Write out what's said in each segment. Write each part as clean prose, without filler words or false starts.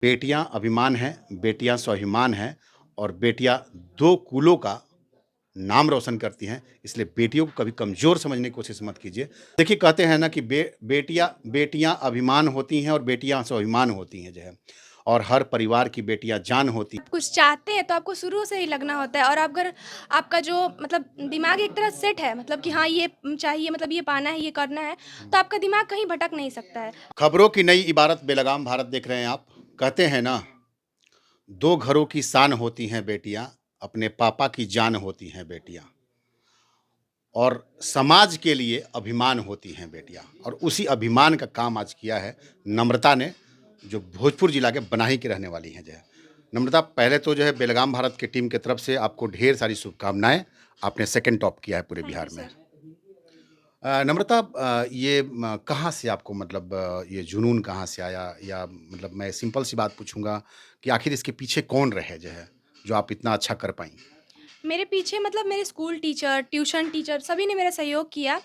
बेटियां अभिमान हैं, बेटियां स्वाभिमान हैं और बेटियां दो कुलों का नाम रोशन करती हैं, इसलिए बेटियों को कभी कमज़ोर समझने की कोशिश मत कीजिए। देखिए कहते हैं ना कि बेटियां बेटियां अभिमान होती हैं और बेटियां स्वाभिमान होती हैं जो है और हर परिवार की बेटियां जान होती आप कुछ चाहते हैं तो आपको शुरू से ही लगना होता है और अगर आपका जो मतलब दिमाग एक तरह सेट है मतलब कि हाँ ये चाहिए मतलब ये पाना है ये करना है हैं। तो आपका दिमाग कहीं भटक नहीं सकता है। खबरों की नई इबारत बेलगाम भारत देख रहे हैं आप। कहते हैं ना, दो घरों की शान होती हैं बेटियां, अपने पापा की जान होती हैं बेटियां और समाज के लिए अभिमान होती हैं बेटियां। और उसी अभिमान का काम आज किया है नम्रता ने, जो भोजपुर जिला के बनाही की रहने वाली हैं जो है। नम्रता, पहले तो जो है बेलगाम भारत की टीम की तरफ से आपको ढेर सारी शुभकामनाएं। आपने सेकंड टॉप किया है पूरे थैंक बिहार यू में। सर। नम्रता, ये कहाँ से आपको मतलब ये जुनून कहाँ से आया, या मतलब मैं सिंपल सी बात पूछूंगा कि आखिर इसके पीछे कौन रहे जो है, जो आप इतना अच्छा कर पाई। मेरे पीछे मतलब मेरे स्कूल टीचर ट्यूशन टीचर सभी ने मेरा सहयोग किया।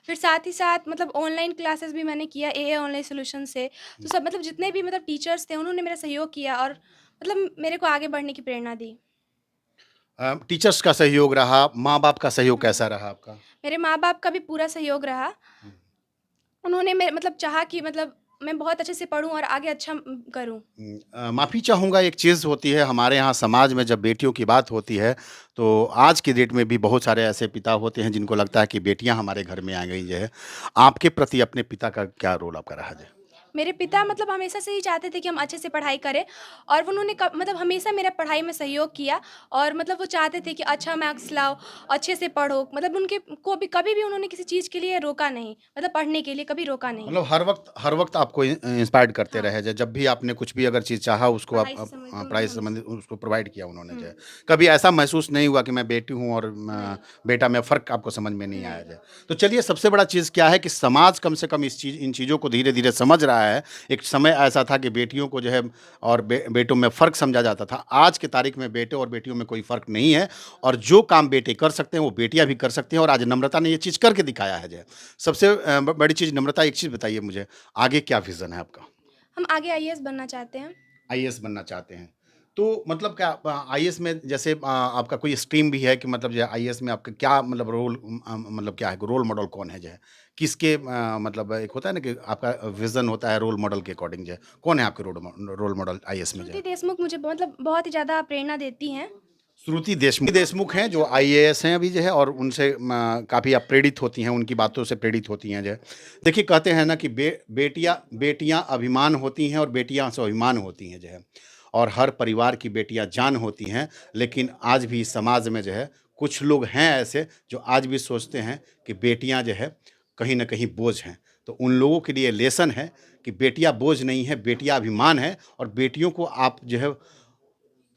फिर साथ ही साथ मतलब ऑनलाइन क्लासेस भी मैंने किया ए ऑनलाइन सोल्यूशन से। तो सब मतलब जितने भी मतलब टीचर्स थे उन्होंने मेरा सहयोग किया और मतलब मेरे को आगे बढ़ने की प्रेरणा दी। टीचर्स का सहयोग रहा, माँ बाप का सहयोग हम्म। कैसा रहा आपका? मेरे माँ बाप का भी पूरा सहयोग रहा। हम्म। उन्होंने मेरे मतलब चाहा कि मतलब मैं बहुत अच्छे से पढूँ और आगे अच्छा करूँ। माफ़ी चाहूँगा, एक चीज़ होती है हमारे यहाँ समाज में, जब बेटियों की बात होती है तो आज की डेट में भी बहुत सारे ऐसे पिता होते हैं जिनको लगता है कि बेटियां हमारे घर में आ गई जो है। आपके प्रति अपने पिता का क्या रोल आपका रहा है? मेरे पिता मतलब हमेशा से ही चाहते थे कि हम अच्छे से पढ़ाई करें और उन्होंने मतलब हमेशा मेरा पढ़ाई में सहयोग किया और मतलब वो चाहते थे कि अच्छा मार्क्स लाओ, अच्छे से पढ़ो। मतलब उनके को भी कभी भी उन्होंने किसी चीज़ के लिए रोका नहीं, मतलब पढ़ने के लिए कभी रोका नहीं। मतलब हर वक़्त आपको इंस्पायर्ड करते हाँ, रहे, ज जब भी आपने कुछ भी अगर चीज़ चाहा उसको पढ़ाई से संबंधित उन्होंने पढ़ाई से हमेशा। संबंधित उसको प्रोवाइड किया उन्होंने जो हुँ, है। कभी ऐसा महसूस नहीं हुआ कि मैं बेटी हूँ और नहीं, बेटा में फ़र्क आपको समझ में नहीं आया नहीं। जो है। तो चलिए, सबसे बड़ा चीज़ क्या है कि समाज कम से कम इन चीज़ों को धीरे-धीरे समझ रहा है। एक समय ऐसा था कि बेटियों को जो है और बेटों में फ़र्क समझा जाता था। आज की तारीख में बेटे और बेटियों में कोई फ़र्क नहीं है और जो काम बेटे कर सकते हैं वो बेटियाँ भी कर सकती हैं और आज नम्रता ने ये चीज़ करके दिखाया है जो है। सबसे बड़ी चीज़ नम्रता, एक चीज़ बताइए मुझे, आगे क्या विज़न है आपका? हम आगे आईएएस बनना चाहते हैं। आईएएस बनना चाहते हैं। तो मतलब क्या आईएएस में जैसे आपका कोई स्ट्रीम भी है कि मतलब जो है आईएएस में आपका क्या मतलब रोल, मतलब क्या है, रोल मॉडल कौन है जो है? किसके मतलब एक होता है ना कि आपका विज़न होता है रोल मॉडल के अकॉर्डिंग जो है, कौन है आपके रोल मॉडल आईएएस में जो श्रुति है? देशमुख मुझे मतलब बहुत ही ज़्यादा प्रेरणा देती हैं। श्रुति देशमुख हैं जो आईएएस हैं अभी जो है और उनसे काफ़ी आप प्रेरित होती हैं, उनकी बातों से प्रेरित होती हैं जो है। देखिए कहते हैं ना कि बेटियाँ बेटियाँ अभिमान होती हैं और बेटियाँ स्वाभिमान होती हैं जो है और हर परिवार की बेटियाँ जान होती हैं। लेकिन आज भी समाज में जो है कुछ लोग हैं ऐसे जो आज भी सोचते हैं कि बेटियाँ जो है कहीं न कहीं बोझ हैं। तो उन लोगों के लिए लेसन है कि बेटियाँ बोझ नहीं है, बेटियाँ अभिमान है और बेटियों को आप जो है,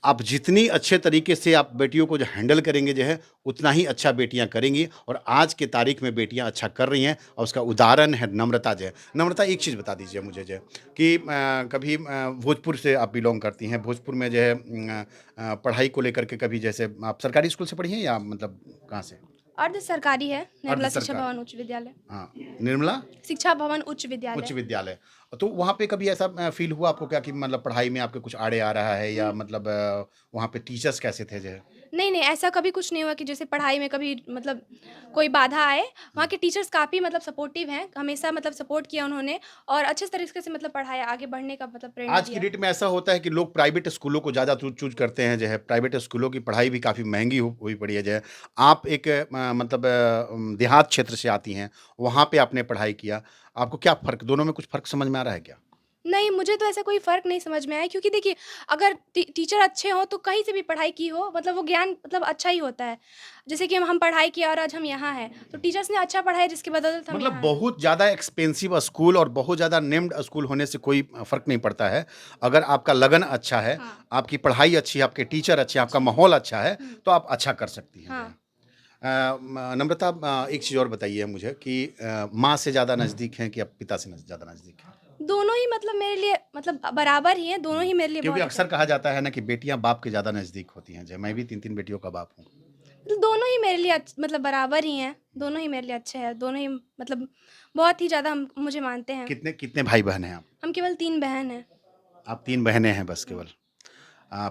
आप जितनी अच्छे तरीके से आप बेटियों को जो हैंडल करेंगे जो है, उतना ही अच्छा बेटियाँ करेंगी और आज के तारीख में बेटियाँ अच्छा कर रही हैं और उसका उदाहरण है नम्रता जो है। नम्रता, एक चीज़ बता दीजिए मुझे जो है कि कभी भोजपुर से आप बिलॉन्ग करती हैं, भोजपुर में जो है पढ़ाई को लेकर के कभी जैसे आप सरकारी स्कूल से पढ़ी हैं या मतलब कहाँ से? अर्ध सरकारी है, अर्ध निर्मला शिक्षा सरकारी। भवन उच्च विद्यालय। हाँ, निर्मला शिक्षा भवन उच्च उच्च विद्यालय। विद्यालय। तो वहाँ पे कभी ऐसा फ़ील हुआ आपको क्या कि मतलब पढ़ाई में आपके कुछ आड़े आ रहा है, या मतलब वहाँ पे टीचर्स कैसे थे जो है? नहीं, नहीं, ऐसा कभी कुछ नहीं हुआ कि जैसे पढ़ाई में कभी मतलब कोई बाधा आए। वहाँ हुँ। के टीचर्स काफ़ी मतलब सपोर्टिव हैं, हमेशा मतलब सपोर्ट किया उन्होंने और अच्छे तरीके से मतलब पढ़ाया, आगे बढ़ने का मतलब प्रेरणा आज की दिया। डेट में ऐसा होता है कि लोग प्राइवेट स्कूलों को ज़्यादा चूज़ करते हैं जो है, प्राइवेट स्कूलों की पढ़ाई भी काफ़ी महँगी हुई पड़ी है जो है। आप एक मतलब देहात क्षेत्र से आती हैं, वहाँ पे आपने पढ़ाई किया। आपको क्या फ़र्क, दोनों में कुछ फ़र्क समझ में आ रहा है क्या? नहीं, मुझे तो ऐसा कोई फ़र्क नहीं समझ में आया क्योंकि देखिए, अगर टीचर अच्छे हों तो कहीं से भी पढ़ाई की हो मतलब वो ज्ञान मतलब अच्छा ही होता है। जैसे कि हम पढ़ाई किए और आज हम यहाँ हैं, तो टीचर्स ने अच्छा पढ़ाया जिसकी बदौलत हम मतलब यहाँ हैं। बहुत ज़्यादा एक्सपेंसिव स्कूल और बहुत ज़्यादा नेम्ड स्कूल होने से कोई फ़र्क नहीं पड़ता है। अगर आपका लगन अच्छा है, हाँ, आपकी पढ़ाई अच्छी है, आपके टीचर अच्छे हैं, आपका अच्छे हैं। माहौल अच्छा है, हुँ, तो आप अच्छा कर सकती हैं जो है। हाँ। नम्रता, एक चीज़ और बताइए मुझे कि माँ से ज़्यादा नज़दीक हैं कि आप पिता से ज़्यादा नज़दीक हैं? दोनों ही मतलब मेरे लिए मतलब बराबर ही हैं, दोनों हुँ। ही मेरे लिए क्योंकि बहुत अक्सर अच्छा। कहा जाता है ना कि बेटियाँ बाप के ज़्यादा नज़दीक होती हैं। जो मैं भी 3-3 बेटियों का बाप हूँ। मतलब दोनों ही मेरे लिए मतलब बराबर ही हैं, दोनों ही मेरे लिए अच्छे हैं, दोनों ही मतलब बहुत ही ज़्यादा हम मुझे मानते हैं। कितने कितने भाई-बहन हैं आप? हम केवल 3 बहन हैं। आप 3 बहनें हैं बस केवल।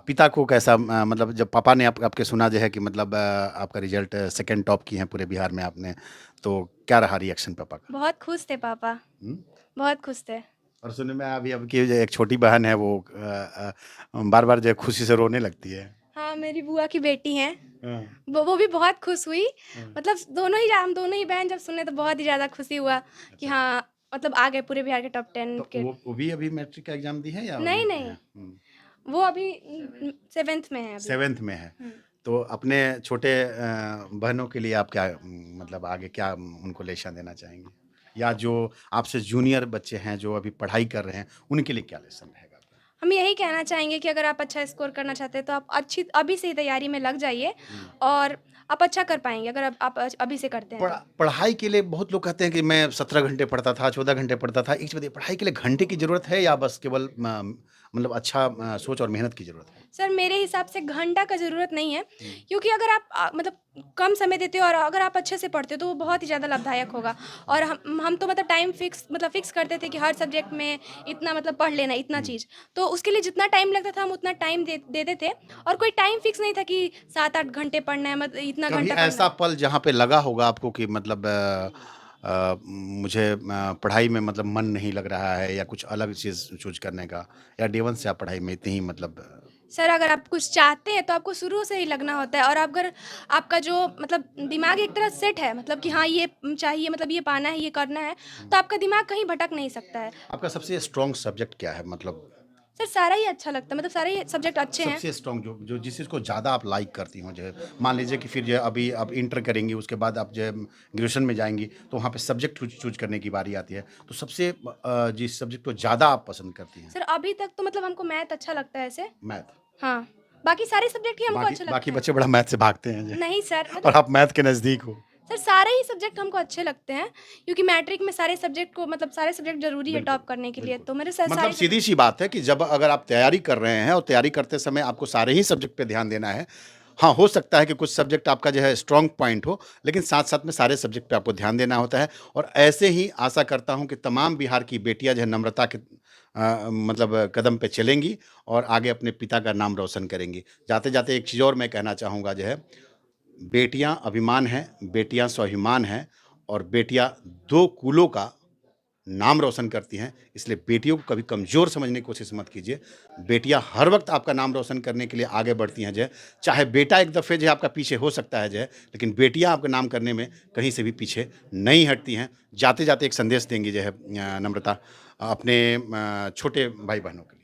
पिता को कैसा मतलब जब पापा ने आपके सुना जो है कि मतलब आपका रिज़ल्ट सेकंड टॉप की हैं पूरे बिहार में आपने, तो क्या रहा रिएक्शन पापा का? बहुत खुश थे पापा, हुँ? बहुत खुश थे। और सुनने में अभी अब की जो एक छोटी बहन है वो बार-बार जो है खुशी से रोने लगती है। हाँ, मेरी बुआ की बेटी हैं, हाँ, वो भी बहुत खुश हुई। हाँ। मतलब हम दोनों ही बहन जब सुने तो बहुत ही ज़्यादा खुशी हुआ कि अच्छा, हाँ, मतलब आ गए पूरे बिहार के टॉप 10 तो के। वो भी अभी मैट्रिक का एग्ज़ाम दी है या अभी नहीं, दिए नहीं, हैं? हुँ, वो अभी 7th में है अभी। 7th में है। हुँ। तो अपने छोटे बहनों के लिए आप क्या मतलब आगे क्या उनको लेसन देना चाहेंगे? या जो आपसे जूनियर बच्चे हैं जो अभी पढ़ाई कर रहे हैं, उनके लिए क्या लेसन रहेगा आपका? हम यही कहना चाहेंगे कि अगर आप अच्छा स्कोर करना चाहते हैं तो आप अच्छी अभी से ही तैयारी में लग जाइए हुँ। और आप अच्छा कर पाएँगे अगर आप अभी से करते हैं तो। पढ़ाई के लिए बहुत लोग कहते हैं कि मैं 17 घंटे पढ़ता था, 14 घंटे पढ़ता था। एक चीज़ बताइए पढ़ाई के लिए घंटे की ज़रूरत है या बस केवल मतलब अच्छा सोच और मेहनत की ज़रूरत है? सर मेरे हिसाब से घंटा का ज़रूरत नहीं है, हुँ। क्योंकि अगर आप मतलब कम समय देते हो और अगर आप अच्छे से पढ़ते हो तो वो बहुत ही ज़्यादा लाभदायक होगा। और हम तो मतलब टाइम फिक्स करते थे कि हर सब्जेक्ट में इतना मतलब पढ़ लेना, इतना हुँ। चीज़। तो उसके लिए जितना टाइम लगता था हम उतना टाइम देते थे और कोई टाइम फिक्स नहीं था कि 7-8 घंटे पढ़ना है, मतलब इतना कभी घंटा पढ़ना ऐसा है। पल जहाँ पे लगा होगा आपको कि मतलब मुझे पढ़ाई में मतलब मन नहीं लग रहा है या कुछ अलग चीज़ चूज़ करने का या डे 1 से आप पढ़ाई में इतनी ही मतलब सर अगर आप कुछ चाहते हैं तो आपको शुरू से ही लगना होता है और अगर आपका जो मतलब दिमाग एक तरह सेट है, मतलब कि हाँ ये चाहिए, मतलब ये पाना है, ये करना है, हुँ। तो आपका दिमाग कहीं भटक नहीं सकता है। आपका सबसे स्ट्रॉन्ग सब्जेक्ट क्या है? मतलब सर सारा ही अच्छा लगता है, मतलब सारे ही सब्जेक्ट अच्छे हैं। सबसे स्ट्रॉन्ग जो जो जिस चीज़ को ज़्यादा आप लाइक करती हों, जो है मान लीजिए कि फिर जो है अभी आप इंटर करेंगी, उसके बाद आप जो है ग्रेजुएशन में जाएँगी, तो वहाँ पे सब्जेक्ट चूज़ करने की बारी आती है। तो सबसे जिस सब्जेक्ट को ज़्यादा आप पसंद करती हैं? सर अभी तक तो मतलब हमको मैथ अच्छा लगता है ऐसे। मैथ। हाँ, बाकी सारे सब्जेक्ट ही हमको बाकी अच्छे बाकी लगते हैं। बच्चे बड़ा मैथ से भागते हैं जी नहीं सर, और मतलब आप मैथ के नज़दीक हो। सर सारे ही सब्जेक्ट हमको अच्छे लगते हैं, क्योंकि मैट्रिक में सारे सब्जेक्ट को मतलब सारे सब्जेक्ट ज़रूरी है बिल्कुल, टॉप करने के लिए, बिल्कुल। तो मेरे मतलब सारे सब्जेक्ट। सीधी-सी बात है कि जब अगर आप तैयारी कर रहे हैं और तैयारी करते समय आपको सारे ही सब्जेक्ट पे ध्यान देना है। हाँ, हो सकता है कि कुछ सब्जेक्ट आपका जो है स्ट्रॉन्ग पॉइंट हो, लेकिन साथ-साथ में सारे सब्जेक्ट पे आपको ध्यान देना होता है और ऐसे ही आशा करता हूँ कि तमाम बिहार की बेटियाँ जो है नम्रता के मतलब कदम पे चलेंगी और आगे अपने पिता का नाम रोशन करेंगी। जाते-जाते एक चीज़ और मैं कहना चाहूँगा जो है, बेटियाँ अभिमान हैं, बेटियाँ स्वाभिमान हैं और बेटियाँ 2 कुलों का नाम रोशन करती हैं, इसलिए बेटियों को कभी कमज़ोर समझने की कोशिश मत कीजिए। बेटियाँ हर वक़्त आपका नाम रोशन करने के लिए आगे बढ़ती हैं जय। चाहे बेटा एक दफ़े जो है आपका पीछे हो सकता है जय, लेकिन बेटियाँ आपका नाम करने में कहीं से भी पीछे नहीं हटती हैं। जाते-जाते एक संदेश देंगी जो है नम्रता अपने छोटे भाई-बहनों के लिए।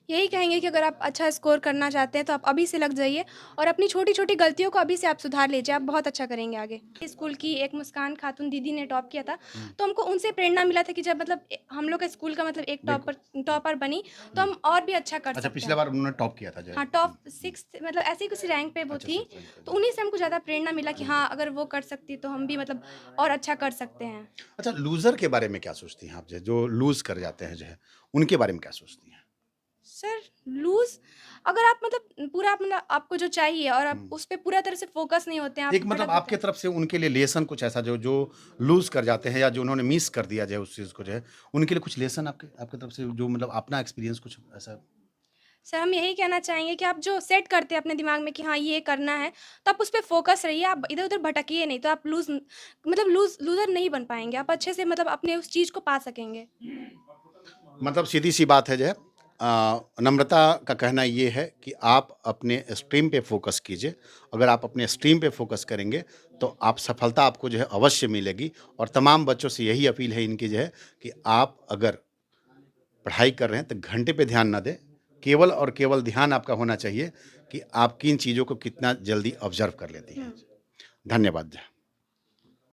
यही कहेंगे कि अगर आप अच्छा स्कोर करना चाहते हैं तो आप अभी से लग जाइए और अपनी छोटी-छोटी गलतियों को अभी से आप सुधार लीजिए, आप बहुत अच्छा करेंगे आगे। स्कूल की एक मुस्कान खातून दीदी ने टॉप किया था, हुँ, तो हमको उनसे प्रेरणा मिला था कि जब मतलब हम लोग का स्कूल का मतलब एक बिल्कुल। टॉपर बनी, तो हुँ। हम और भी अच्छा कर अच्छा सकते पिछला हैं। बार उन्होंने टॉप किया था जय। हाँ, हुँ, टॉप हुँ। 6 मतलब ऐसे ही कुछ रैंक पे वो अच्छा थी, 6 रैंक पे तो जी। उन्हीं से हमको ज़्यादा प्रेरणा मिला कि बिल्कुल। हाँ, अगर वो कर सकती है तो हम भी मतलब और अच्छा कर सकते हैं। अच्छा लूज़र के बारे में क्या सोचती हैं आप जो लूज़ कर जाते हैं जो है, उनके बारे में क्या सोचती हैं? सर लूज़ अगर आप मतलब पूरा मतलब आपको जो चाहिए और आप हुँ। उस पे पूरा तरह से फ़ोकस नहीं होते हैं, आप एक मतलब भटक-भटक। आपके तरफ से उनके लिए लेसन कुछ ऐसा जो लूज़ कर जाते हैं या जो उन्होंने मिस कर दिया जाए उस चीज़ को जो है, उनके लिए कुछ लेसन आपके आपकी तरफ से जो मतलब अपना एक्सपीरियंस कुछ ऐसा? सर हम यही कहना चाहेंगे कि आप जो सेट करते हैं अपने दिमाग में कि हाँ ये करना है, तो आप उस पे फ़ोकस रहिए, आप इधर-उधर भटकिए नहीं, तो आप लूज़र नहीं बन पाएँगे। आप अच्छे से मतलब अपने उस चीज़ को पा सकेंगे। मतलब सीधी-सी बात है जो है नम्रता का कहना ये है कि आप अपने स्ट्रीम पे फ़ोकस कीजिए। अगर आप अपने स्ट्रीम पे फ़ोकस करेंगे, तो आप सफलता आपको जो है अवश्य मिलेगी और तमाम बच्चों से यही अपील है इनकी जो है कि आप अगर पढ़ाई कर रहे हैं तो घंटे पे ध्यान ना दें। केवल और केवल ध्यान आपका होना चाहिए कि आप किन चीज़ों को कितना जल्दी ऑब्ज़र्व कर लेती हैं। हुँ। धन्यवाद।